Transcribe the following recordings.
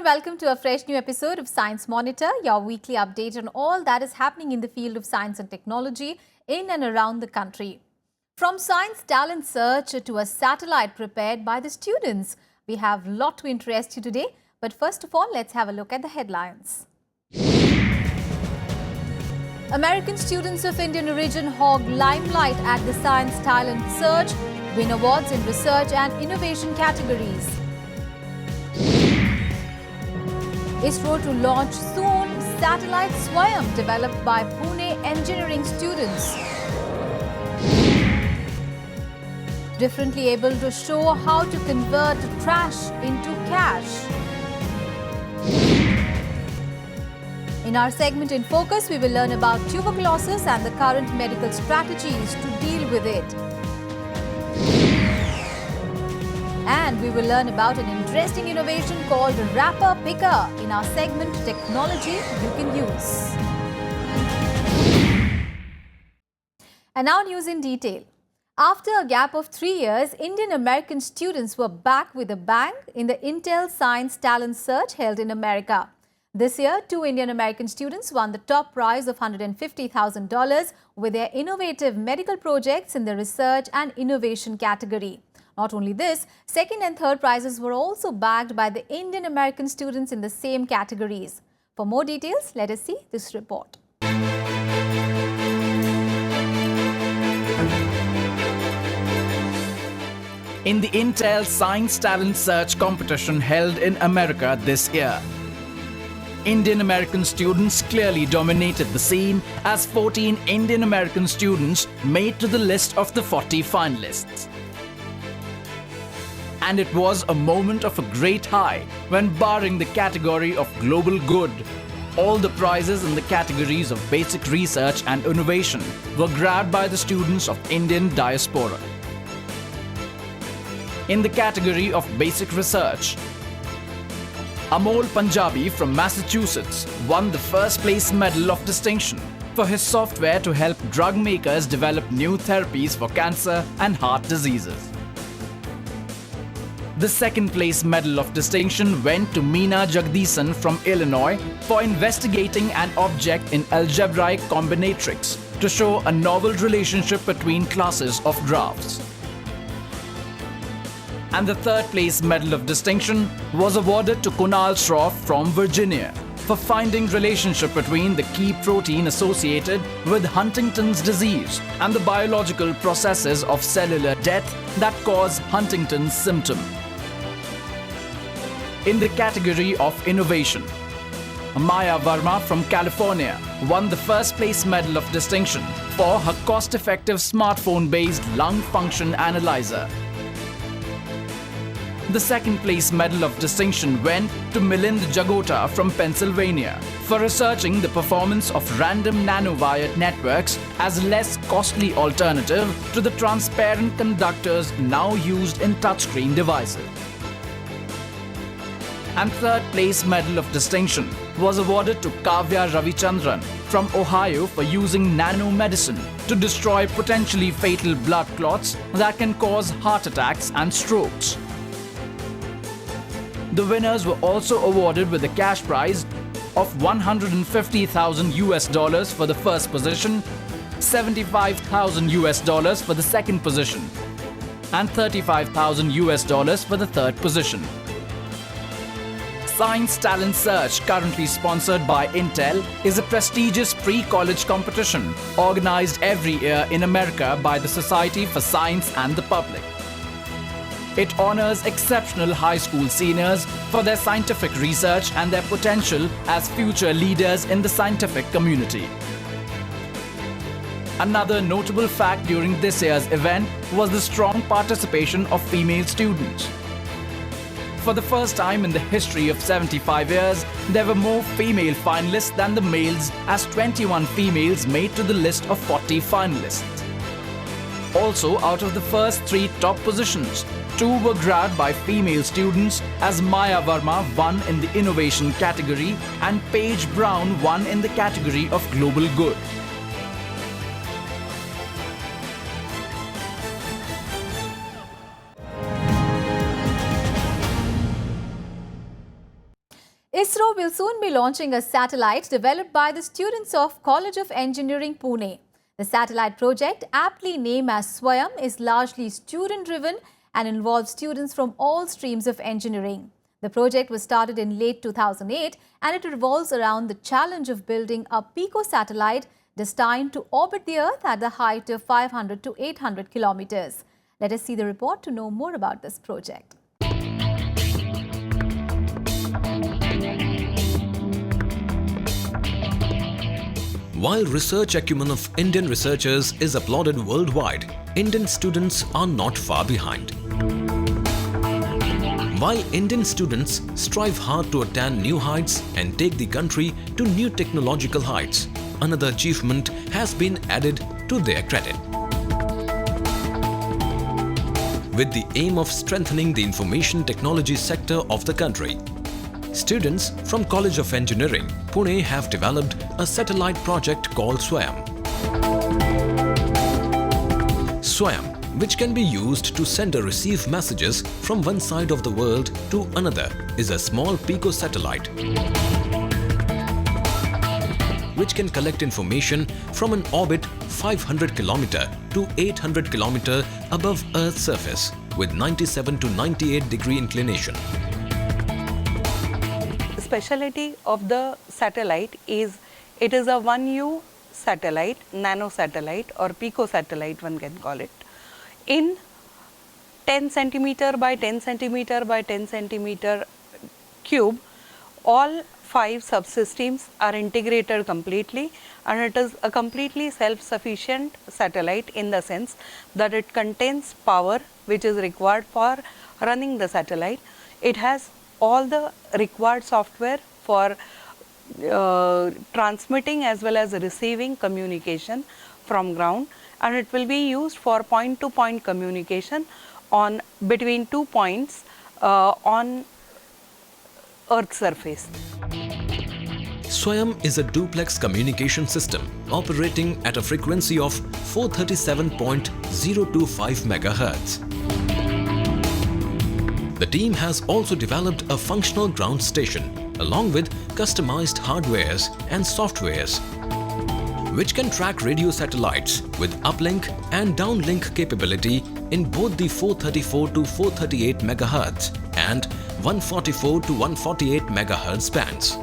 welcome to a fresh new episode of Science Monitor, your weekly update on all that is happening in the field of science and technology in and around the country. From science talent search to a satellite prepared by the students, we have a lot to interest you today. But first of all, let's have a look at the headlines. American students of Indian origin hog limelight at the Science Talent Search, win awards in research and innovation categories. ISRO to launch soon satellite Swayam developed by Pune engineering students. Differently able to show how to convert trash into cash. In our segment In Focus, we will learn about tuberculosis and the current medical strategies to deal with it. And we will learn about an interesting innovation called Wrapper Picker in our segment Technology You Can Use. And now news in detail. After a gap of 3 years, Indian-American students were back with a bang in the Intel Science Talent Search held in America. This year, 2 Indian-American students won the top prize of $150,000 with their innovative medical projects in the research and innovation category. Not only this, second and third prizes were also bagged by the Indian-American students in the same categories. For more details, let us see this report. In the Intel Science Talent Search competition held in America this year, Indian-American students clearly dominated the scene as 14 Indian-American students made to the list of the 40 finalists. And it was a moment of a great high when, barring the category of global good, all the prizes in the categories of basic research and innovation were grabbed by the students of Indian diaspora. In the category of basic research, Amol Punjabi from Massachusetts won the first place medal of distinction for his software to help drug makers develop new therapies for cancer and heart diseases. The second place medal of distinction went to Meena Jagdisan from Illinois for investigating an object in algebraic combinatorics to show a novel relationship between classes of graphs. And the third place medal of distinction was awarded to Kunal Shroff from Virginia for finding relationship between the key protein associated with Huntington's disease and the biological processes of cellular death that cause Huntington's symptom. In the category of innovation, Maya Verma from California won the first place medal of distinction for her cost-effective smartphone-based lung function analyzer. The second place medal of distinction went to Milind Jagota from Pennsylvania for researching the performance of random nanowired networks as less costly alternative to the transparent conductors now used in touchscreen devices. And third place medal of distinction was awarded to Kavya Ravichandran from Ohio for using nanomedicine to destroy potentially fatal blood clots that can cause heart attacks and strokes. The winners were also awarded with a cash prize of $150,000 for the first position, $75,000 for the second position, and $35,000 for the third position. Science Talent Search, currently sponsored by Intel, is a prestigious pre-college competition organized every year in America by the Society for Science and the Public. It honors exceptional high school seniors for their scientific research and their potential as future leaders in the scientific community. Another notable fact during this year's event was the strong participation of female students. For the first time in the history of 75 years, there were more female finalists than the males, as 21 females made to the list of 40 finalists. Also, out of the first 3 top positions, 2 were grabbed by female students, as Maya Verma won in the innovation category and Paige Brown won in the category of global good. ISRO will soon be launching a satellite developed by the students of College of Engineering, Pune. The satellite project, aptly named as Swayam, is largely student-driven and involves students from all streams of engineering. The project was started in late 2008 and it revolves around the challenge of building a pico-satellite destined to orbit the Earth at the height of 500 to 800 kilometers. Let us see the report to know more about this project. While research acumen of Indian researchers is applauded worldwide, Indian students are not far behind. While Indian students strive hard to attain new heights and take the country to new technological heights, another achievement has been added to their credit. With the aim of strengthening the information technology sector of the country, students from College of Engineering, Pune have developed a satellite project called Swayam. Swayam, which can be used to send or receive messages from one side of the world to another, is a small pico satellite which can collect information from an orbit 500 km to 800 km above Earth's surface with 97 to 98 degree inclination. The speciality of the satellite is it is a 1U satellite, nano satellite or pico satellite one can call it, in 10 centimeter by 10 centimeter by 10 centimeter cube. All 5 subsystems are integrated completely, and it is a completely self-sufficient satellite in the sense that it contains power which is required for running the satellite. It has all the required software for transmitting as well as receiving communication from ground, and it will be used for point-to-point communication on between 2 points on Earth's surface. Swayam is a duplex communication system operating at a frequency of 437.025 MHz. The team has also developed a functional ground station along with customized hardwares and softwares which can track radio satellites with uplink and downlink capability in both the 434 to 438 MHz and 144 to 148 MHz bands.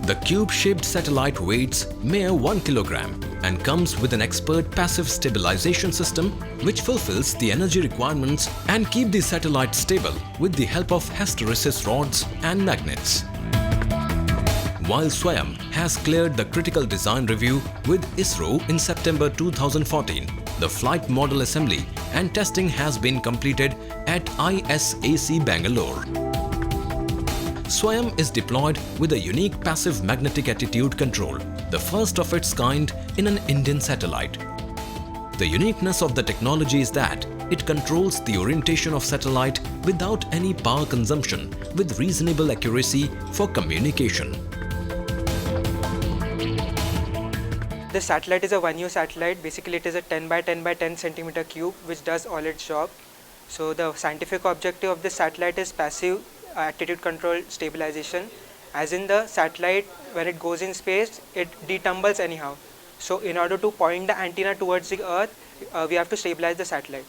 The cube-shaped satellite weighs mere 1 kilogram and comes with an expert passive stabilization system which fulfills the energy requirements and keep the satellite stable with the help of hysteresis rods and magnets. While Swayam has cleared the critical design review with ISRO in September 2014, the flight model assembly and testing has been completed at ISAC Bangalore. Swayam is deployed with a unique passive magnetic attitude control, the first of its kind in an Indian satellite. The uniqueness of the technology is that it controls the orientation of satellite without any power consumption with reasonable accuracy for communication. This satellite is a 1U satellite. Basically, it is a 10 by 10 by 10 centimeter cube which does all its job. So the scientific objective of this satellite is passive attitude control stabilization, as in the satellite when it goes in space it detumbles anyhow. So in order to point the antenna towards the Earth, we have to stabilize the satellite.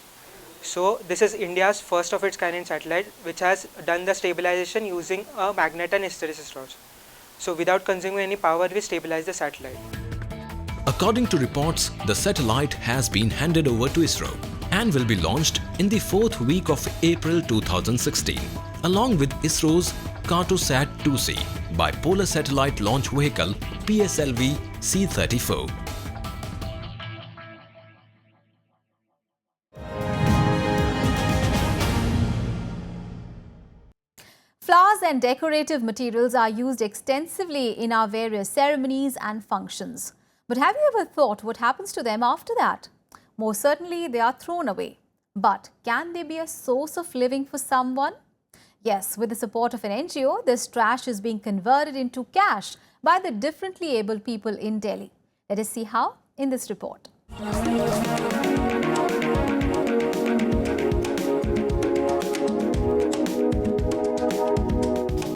So this is India's first of its kind in satellite which has done the stabilization using a magnet and hysteresis rods. So without consuming any power, we stabilize the satellite. According to reports, the satellite has been handed over to ISRO and will be launched in the 4th week of April 2016, along with ISRO's Cartosat-2C Bipolar Satellite Launch Vehicle PSLV C-34. Flowers and decorative materials are used extensively in our various ceremonies and functions. But have you ever thought what happens to them after that? Most certainly, they are thrown away. But can they be a source of living for someone? Yes, with the support of an NGO, this trash is being converted into cash by the differently abled people in Delhi. Let us see how in this report.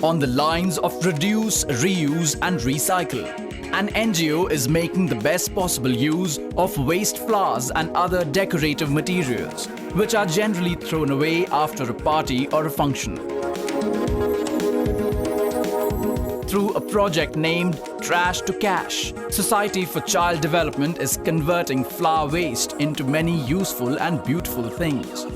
on the lines of reduce, reuse and recycle. An NGO is making the best possible use of waste flowers and other decorative materials, which are generally thrown away after a party or a function. Through a project named Trash to Cash, Society for Child Development is converting flower waste into many useful and beautiful things.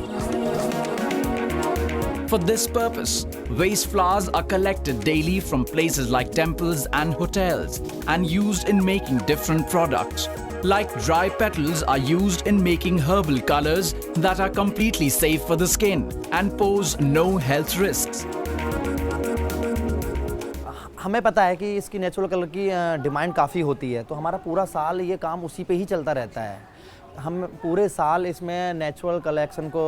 For this purpose, waste flowers are collected daily from places like temples and hotels and used in making different products. Like dry petals are used in making herbal colors that are completely safe for the skin and pose no health risks. हमें पता है कि इसकी natural colour की demand काफ़ी होती है, तो हमारा पूरा साल ये काम उसी पे ही चलता रहता है। हम पूरे साल इसमें नेचुरल कलेक्शन को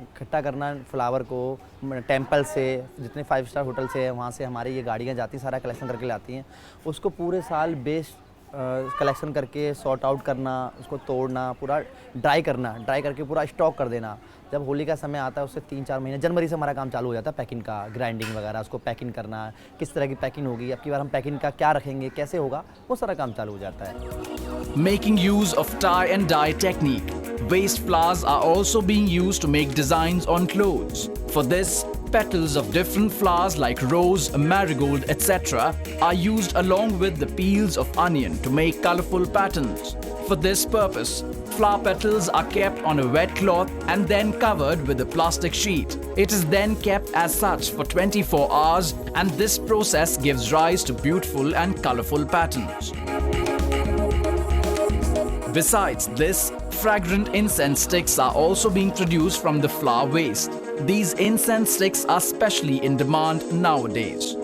इकट्ठा करना, फ्लावर को टेंपल से, जितने 5 स्टार होटल से है वहाँ से हमारी ये गाड़ियाँ जाती, सारा कलेक्शन करके लाती हैं। उसको पूरे साल बेस्ट कलेक्शन करके सॉर्ट आउट करना, उसको तोड़ना, पूरा ड्राई करके पूरा स्टॉक कर देना। जब होली का समय आता है उससे 3-4 महीने, जनवरी से हमारा काम चालू हो जाता है पैकिंग का, ग्राइंडिंग वगैरह, उसको पैकिंग करना, किस तरह की पैकिंग होगी, अब की बार हम पैकिंग का क्या रखेंगे, कैसे होगा, वो सारा काम चालू हो जाता है। Making use of tie and dye technique, waste flowers are also being used to make designs on clothes. For this, petals of different flowers like rose, marigold, etc. are used along with the peels of onion to make colorful patterns. For this purpose, flower petals are kept on a wet cloth and then covered with a plastic sheet. It is then kept as such for 24 hours, and this process gives rise to beautiful and colorful patterns. Besides this, fragrant incense sticks are also being produced from the flower waste. These incense sticks are specially in demand nowadays.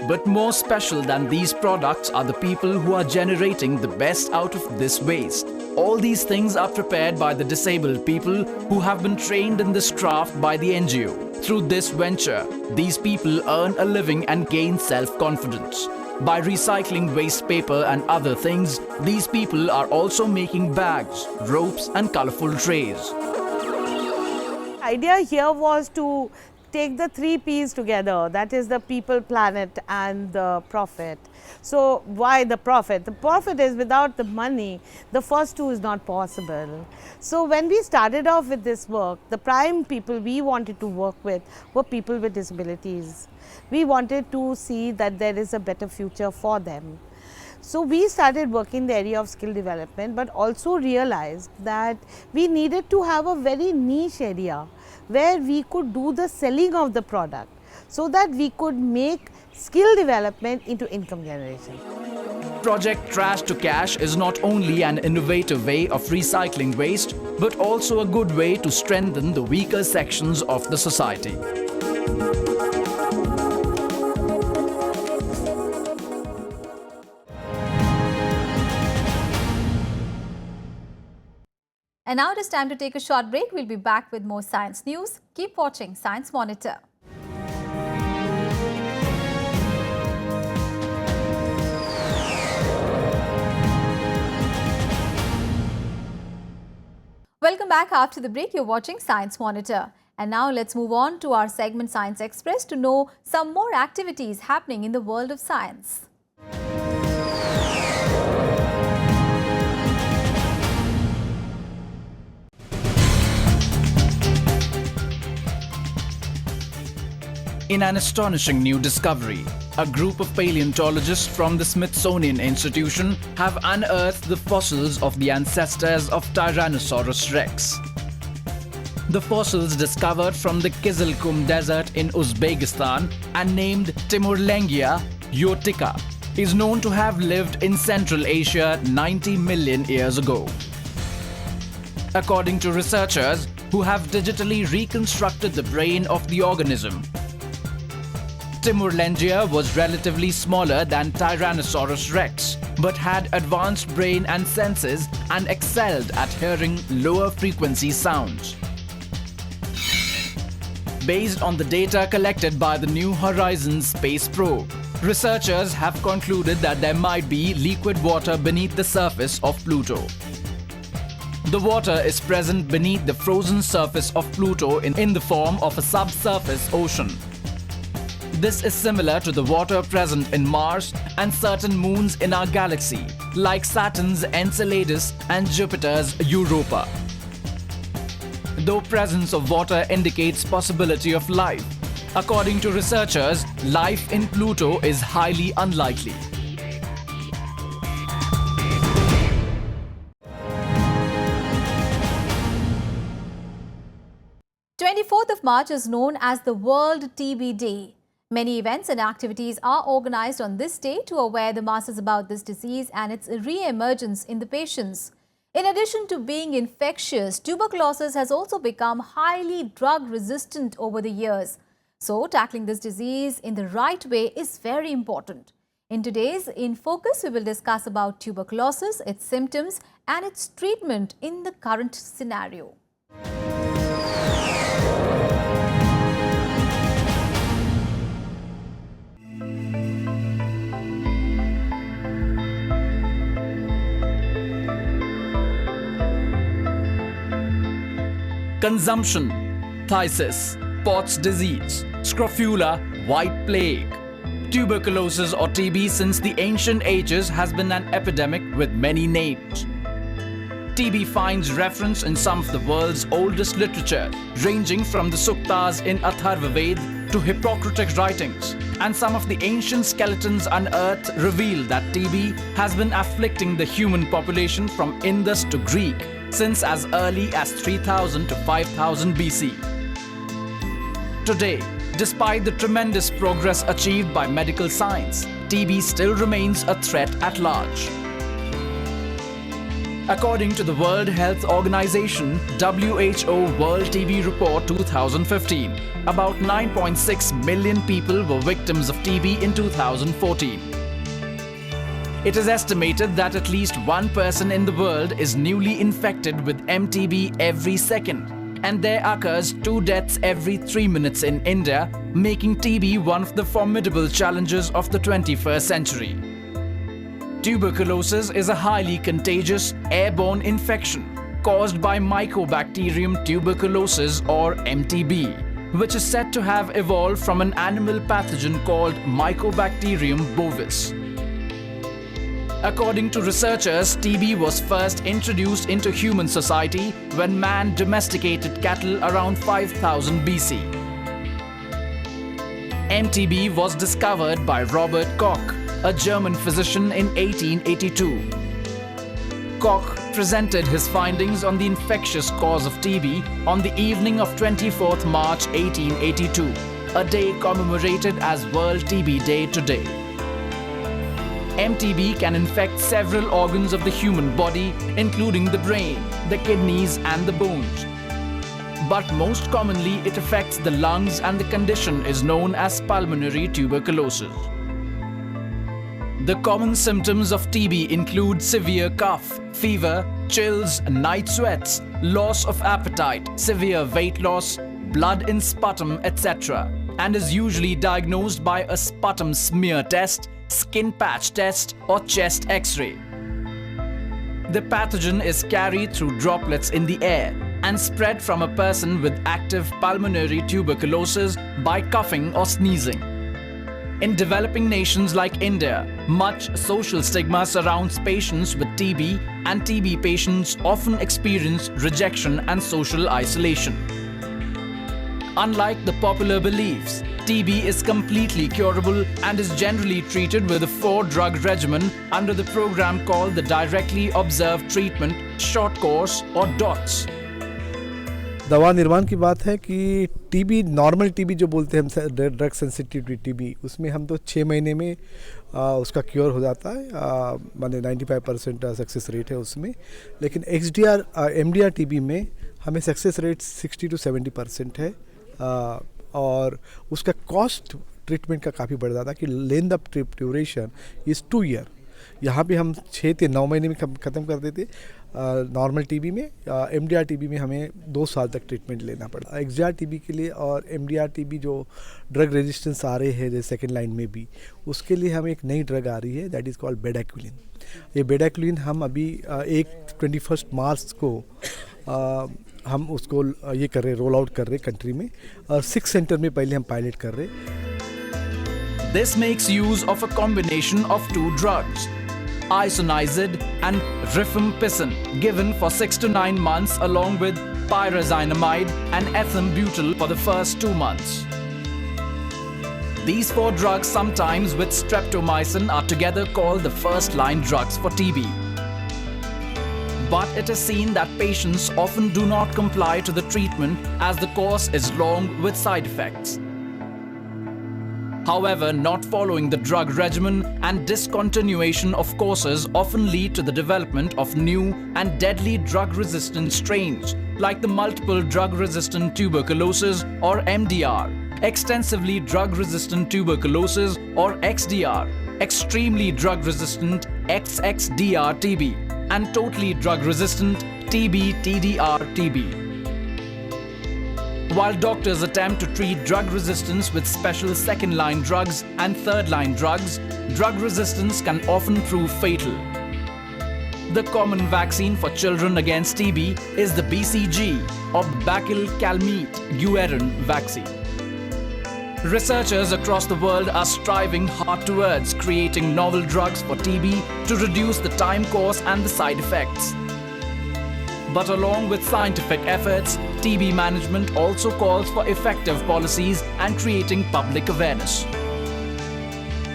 But more special than these products are the people who are generating the best out of this waste. All these things are prepared by the disabled people who have been trained in this craft by the NGO. Through this venture, these people earn a living and gain self-confidence. By recycling waste paper and other things, these people are also making bags, ropes and colorful trays. The idea here was to take the 3 P's together, that is the people, planet and the profit. So why the profit? The profit is without the money, the first 2 is not possible. So when we started off with this work, the prime people we wanted to work with were people with disabilities. We wanted to see that there is a better future for them. So we started working in the area of skill development, but also realized that we needed to have a very niche area where we could do the selling of the product so that we could make skill development into income generation. Project Trash to Cash is not only an innovative way of recycling waste, but also a good way to strengthen the weaker sections of the society. And now it is time to take a short break. We'll be back with more science news. Keep watching Science Monitor. Welcome back. After the break, you're watching Science Monitor. And now let's move on to our segment Science Express to know some more activities happening in the world of science. In an astonishing new discovery, a group of paleontologists from the Smithsonian Institution have unearthed the fossils of the ancestors of Tyrannosaurus rex. The fossils discovered from the Kizilkum Desert in Uzbekistan and named Timurlengia yotica is known to have lived in Central Asia 90 million years ago. According to researchers who have digitally reconstructed the brain of the organism, Timurlengia was relatively smaller than Tyrannosaurus rex, but had advanced brain and senses and excelled at hearing lower frequency sounds. Based on the data collected by the New Horizons space probe, researchers have concluded that there might be liquid water beneath the surface of Pluto. The water is present beneath the frozen surface of Pluto in the form of a subsurface ocean. This is similar to the water present in Mars and certain moons in our galaxy, like Saturn's Enceladus and Jupiter's Europa. Though presence of water indicates possibility of life, according to researchers, life in Pluto is highly unlikely. March is known as the World TB Day. Many events and activities are organized on this day to aware the masses about this disease and its re-emergence in the patients. In addition to being infectious, tuberculosis has also become highly drug-resistant over the years. So, tackling this disease in the right way is very important. In today's In Focus, we will discuss about tuberculosis, its symptoms and its treatment in the current scenario. Consumption, phthisis, Pott's disease, scrofula, white plague. Tuberculosis or TB since the ancient ages has been an epidemic with many names. TB finds reference in some of the world's oldest literature, ranging from the Suktas in Atharva Ved to Hippocratic writings, and some of the ancient skeletons unearthed reveal that TB has been afflicting the human population from Indus to Greek since as early as 3000 to 5000 BC. Today, despite the tremendous progress achieved by medical science, TB still remains a threat at large. According to the World Health Organization WHO World TB Report 2015, about 9.6 million people were victims of TB in 2014. It is estimated that at least one person in the world is newly infected with MTB every second, and there occurs 2 deaths every 3 minutes in India, making TB one of the formidable challenges of the 21st century. Tuberculosis is a highly contagious airborne infection caused by Mycobacterium tuberculosis or MTB, which is said to have evolved from an animal pathogen called Mycobacterium bovis. According to researchers, TB was first introduced into human society when man domesticated cattle around 5000 BC. MTB was discovered by Robert Koch, a German physician, in 1882. Koch presented his findings on the infectious cause of TB on the evening of 24th March 1882, a day commemorated as World TB Day today. MTB can infect several organs of the human body, including the brain, the kidneys and the bones. But most commonly it affects the lungs, and the condition is known as pulmonary tuberculosis. The common symptoms of TB include severe cough, fever, chills, night sweats, loss of appetite, severe weight loss, blood in sputum, etc., and is usually diagnosed by a sputum smear test, skin patch test or chest X-ray. The pathogen is carried through droplets in the air and spread from a person with active pulmonary tuberculosis by coughing or sneezing. In developing nations like India, much social stigma surrounds patients with TB, and TB patients often experience rejection and social isolation. Unlike the popular beliefs, TB is completely curable and is generally treated with a 4-drug regimen under the program called the Directly Observed Treatment Short Course or DOTS. दवा निर्माण की बात है कि TB, normal TB जो बोलते हैं हम, ड्रग सेंसिटिव टीबी, उसमें हम तो 6 महीने में उसका क्योर हो जाता है, माने 95% सक्सेस रेट है उसमें. लेकिन XDR MDR टीबी में हमें सक्सेस रेट 60 to 70% है, और उसका कॉस्ट ट्रीटमेंट का काफ़ी बढ़ जाता है कि length of duration is 2 year. यहाँ पे हम 6 से 9 महीने में ख़त्म कर देते. नॉर्मल टीबी में, MDR टीबी में हमें 2 साल तक ट्रीटमेंट लेना पड़ता है. XDR टीबी के लिए और MDR टीबी जो ड्रग रेजिस्टेंस आ रहे हैं जैसे सेकेंड लाइन में भी, उसके लिए हमें एक नई ड्रग आ रही है, दैट इज़ कॉल्ड बेडाक्विलिन. ये बेडाक्विलिन हम अभी 21 मार्च को हम उसको ये कर रहे, रोल आउट कर रहे कंट्री में, और 6 सेंटर में पहले हम पायलट कर रहे. This makes use of a combination of two drugs, isoniazid and rifampicin, given for 6 to 9 months along with pyrazinamide and ethambutol for the first 2 months. These 4 drugs, sometimes with streptomycin, are together called the first-line drugs for TB. But it is seen that patients often do not comply to the treatment as the course is long with side effects. However, not following the drug regimen and discontinuation of courses often lead to the development of new and deadly drug-resistant strains like the multiple drug-resistant tuberculosis or MDR, extensively drug-resistant tuberculosis or XDR, extremely drug-resistant XXDR-TB, and totally drug-resistant TB-TDR-TB. While doctors attempt to treat drug resistance with special second-line drugs and third-line drugs, drug resistance can often prove fatal. The common vaccine for children against TB is the BCG or Bacillus-Calmette-Guerin vaccine. Researchers across the world are striving hard towards creating novel drugs for TB to reduce the time course and the side effects. But along with scientific efforts, TB management also calls for effective policies and creating public awareness.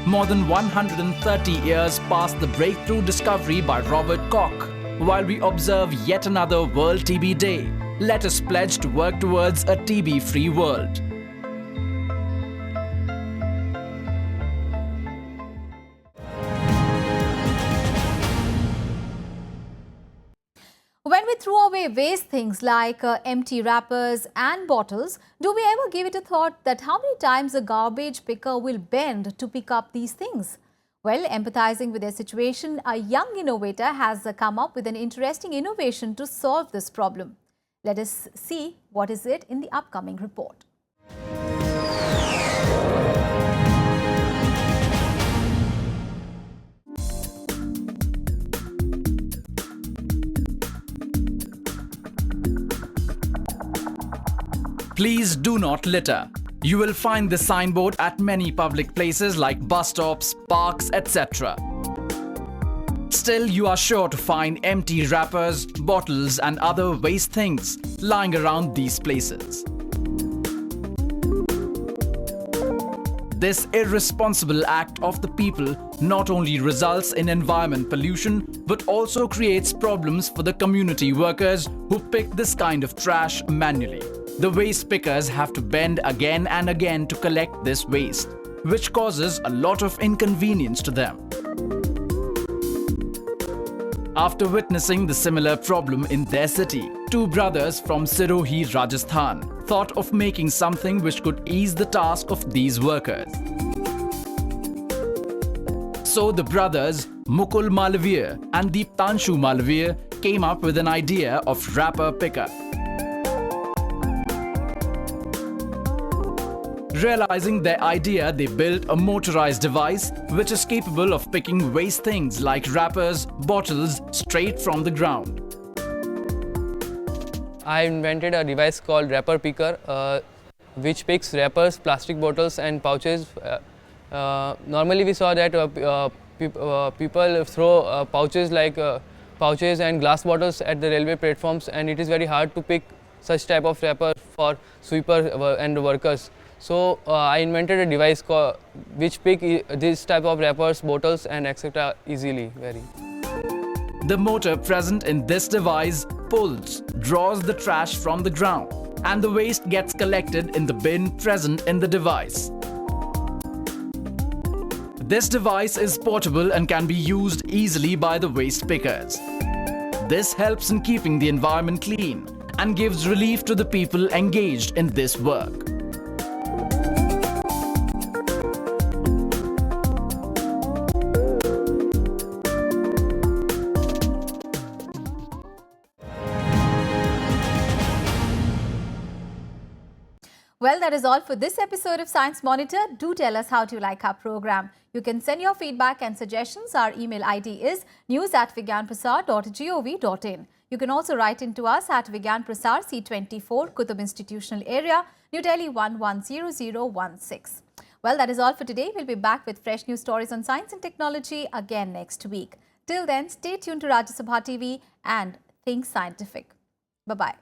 More than 130 years past the breakthrough discovery by Robert Koch, while we observe yet another World TB Day, let us pledge to work towards a TB-free world. When we throw away waste things like empty wrappers and bottles, do we ever give it a thought that how many times a garbage picker will bend to pick up these things? Well, empathizing with their situation, a young innovator has come up with an interesting innovation to solve this problem. Let us see what is it in the upcoming report. Please do not litter. You will find this signboard at many public places like bus stops, parks, etc. Still, you are sure to find empty wrappers, bottles and other waste things lying around these places. This irresponsible act of the people not only results in environment pollution but also creates problems for the community workers who pick this kind of trash manually. The waste pickers have to bend again and again to collect this waste, which causes a lot of inconvenience to them. After witnessing the similar problem in their city, 2 brothers from Sirohi, Rajasthan, thought of making something which could ease the task of these workers. So the brothers Mukul Malviya and Deeptanshu Malviya came up with an idea of wrapper picker. Realizing their idea, they built a motorized device which is capable of picking waste things like wrappers, bottles straight from the ground. I invented a device called wrapper picker, which picks wrappers, plastic bottles and pouches. Normally we saw that people throw pouches like pouches and glass bottles at the railway platforms, and it is very hard to pick such type of wrapper for sweeper and workers. So I invented a device which pick this type of wrappers, bottles and etc. easily. The motor present in this device draws the trash from the ground, and the waste gets collected in the bin present in the device. This device is portable and can be used easily by the waste pickers. This helps in keeping the environment clean and gives relief to the people engaged in this work. Well, that is all for this episode of Science Monitor. Do tell us how do you like our program. You can send your feedback and suggestions. Our email ID is news@vigyanprasar.gov.in. You can also write into us at Vigyan Prasar, C24, Qutub Institutional Area, New Delhi 110016. Well, that is all for today. We'll be back with fresh news stories on science and technology again next week. Till then, stay tuned to Rajya Sabha TV and think scientific. Bye-bye.